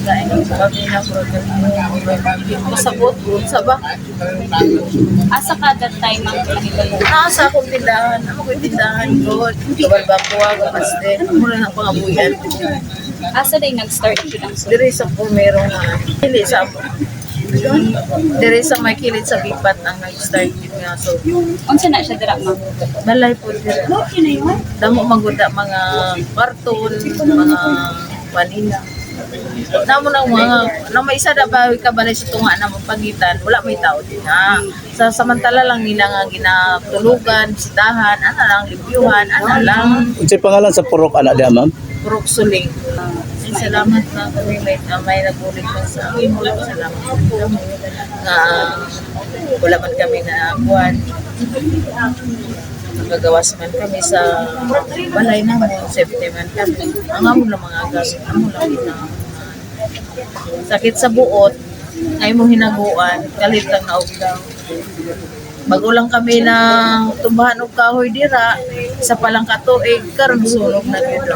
Kain ng kami na program. Masabot, sa ba? Asa ka that time ang pinagkalo? Nasa akong tindahan. Ako yung tindahan ko. Kabal ba ko ako paste. Ako na ang pangabuyan. Asa day nag-start yun ang Dire sa po merong kili sa dire sa may kilid sa bipat ang nag-start yun nga. So, Unsa na siya dira ma'am? balay po dire. Damo maguda mga karton, mga vanilla. Namo nang mga na may isa na ba ka balay sa tunga na pagitan, wala may tao din ha. Sa samantala lang nila nga ginatulugan, bisitahan, ana lang libyuhan, ana lang Unsay pangalan sa purok anak dia, ma'am? purok suling. Salamat na kami may nagulit pa sa amin. Salamat na wala man kami na buwan. Nagagawas man kami sa balay namin, safety man kami. Ang amo lang mga gas, amo lang na sakit sa buot, ay mo hinaguan, kalit lang na daw. Bago lang kami ng tumbahan og kahoy dira, sa palang katuig, karon sunog na gyud.